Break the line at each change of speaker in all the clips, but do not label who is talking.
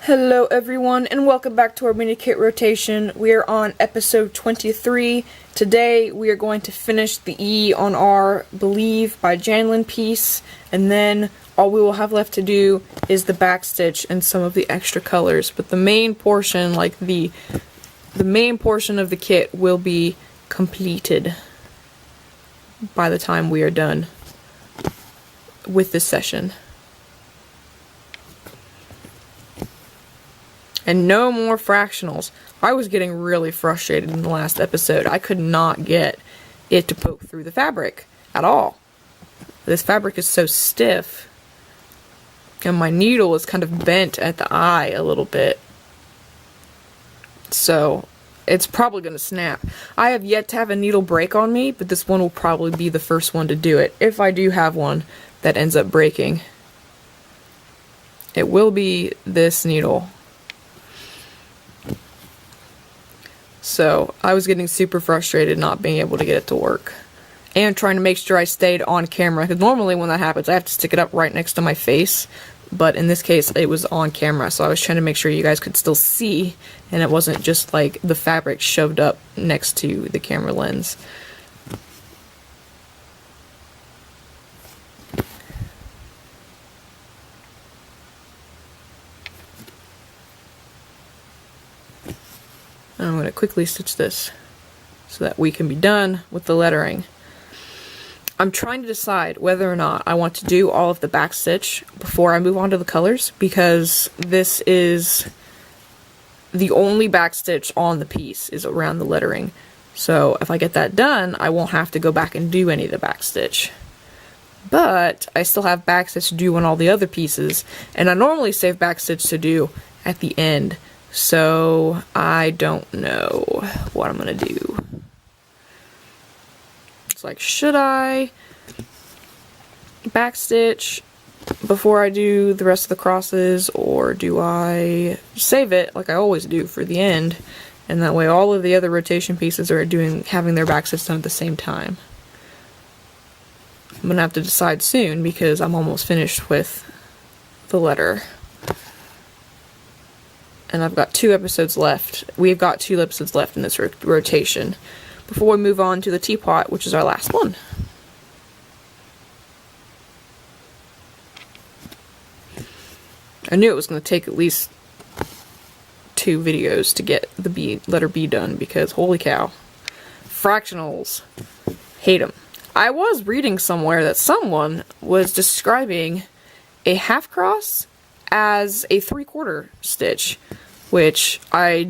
Hello everyone and welcome back to our mini kit rotation. We are on episode 23. Today we are going to finish the E on our Believe by Janlynn piece, and then all we will have left to do is the backstitch and some of the extra colors. But the main portion, the main portion of the kit will be completed by the time we are done with this session. And no more fractionals. I was getting really frustrated in the last episode. I could not get it to poke through the fabric at all. This fabric is so stiff. And my needle is kind of bent at the eye a little bit. So it's probably going to snap. I have yet to have a needle break on me, but this one will probably be the first one to do it. If I do have one that ends up breaking. It will be this needle. So, I was getting super frustrated not being able to get it to work. And trying to make sure I stayed on camera, because normally when that happens I have to stick it up right next to my face. But in this case it was on camera, so I was trying to make sure you guys could still see, and it wasn't just like the fabric shoved up next to the camera lens. I'm going to quickly stitch this so that we can be done with the lettering. I'm trying to decide whether or not I want to do all of the back stitch before I move on to the colors, because this is the only back stitch on the piece is around the lettering. So if I get that done, I won't have to go back and do any of the back stitch. But I still have back stitch to do on all the other pieces, and I normally save back stitch to do at the end. So I don't know what I'm gonna do. It's like, should I backstitch before I do the rest of the crosses, or do I save it like I always do for the end, and that way all of the other rotation pieces are having their backstitch done at the same time? I'm gonna have to decide soon because I'm almost finished with the letter. And I've got 2 episodes left. We've got 2 episodes left in this rotation before we move on to the teapot, which is our last one. I knew it was going to take at least 2 videos to get the letter B done, because holy cow. Fractionals. Hate them. I was reading somewhere that someone was describing a half cross as a 3/4 stitch, which I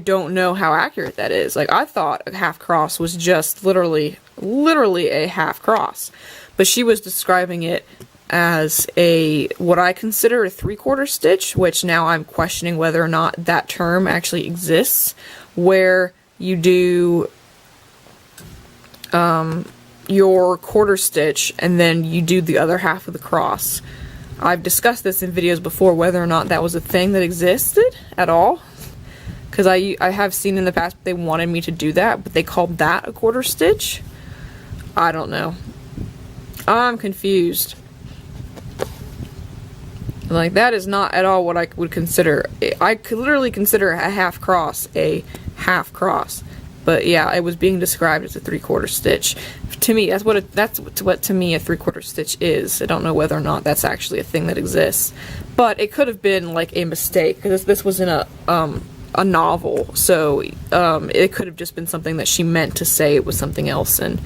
don't know how accurate that is. Like, I thought a half cross was just literally a half cross, but she was describing it as what I consider a 3/4 stitch, which now I'm questioning whether or not that term actually exists, where you do your quarter stitch and then you do the other half of the cross. I've discussed this in videos before, whether or not that was a thing that existed at all. Because I have seen in the past they wanted me to do that, but they called that a quarter stitch. I don't know. I'm confused. Like, that is not at all what I would consider. I could literally consider a half cross a half cross. But yeah, it was being described as a 3/4 stitch. To me, that's what to me a 3/4 stitch is. I don't know whether or not that's actually a thing that exists, but it could have been like a mistake, because this was in a novel, so it could have just been something that she meant to say it was something else. And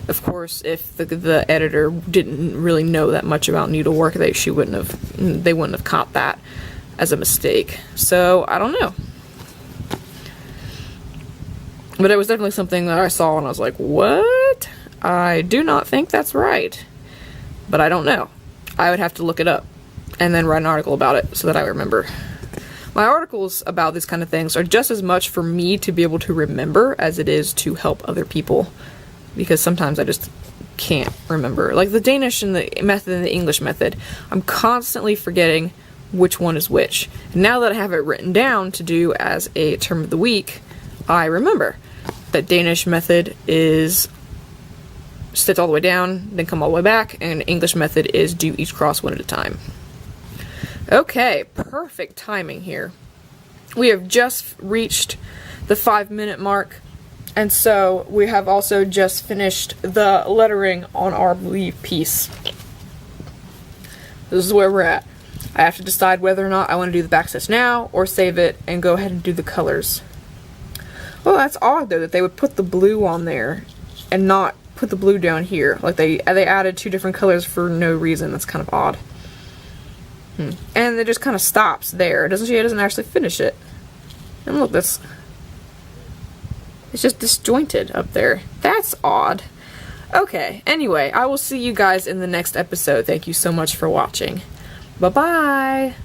of course, if the editor didn't really know that much about needlework, they wouldn't have caught that as a mistake. So I don't know. But it was definitely something that I saw and I was like, what? I do not think that's right. But I don't know. I would have to look it up and then write an article about it so that I remember. My articles about these kind of things are just as much for me to be able to remember as it is to help other people. Because sometimes I just can't remember. Like the Danish and the method and the English method, I'm constantly forgetting which one is which. And now that I have it written down to do as a term of the week, I remember that Danish method is stitch all the way down, then come all the way back, and English method is do each cross one at a time. Okay, perfect timing here. We have just reached the 5-minute mark, and so we have also just finished the lettering on our leaf piece. This is where we're at. I have to decide whether or not I want to do the backstitch now or save it and go ahead and do the colors. Well, that's odd though that they would put the blue on there and not put the blue down here. Like they added 2 different colors for no reason. That's kind of odd. And it just kind of stops there. It doesn't actually finish it. And look, it's just disjointed up there. That's odd. Okay, anyway, I will see you guys in the next episode. Thank you so much for watching. Bye-bye!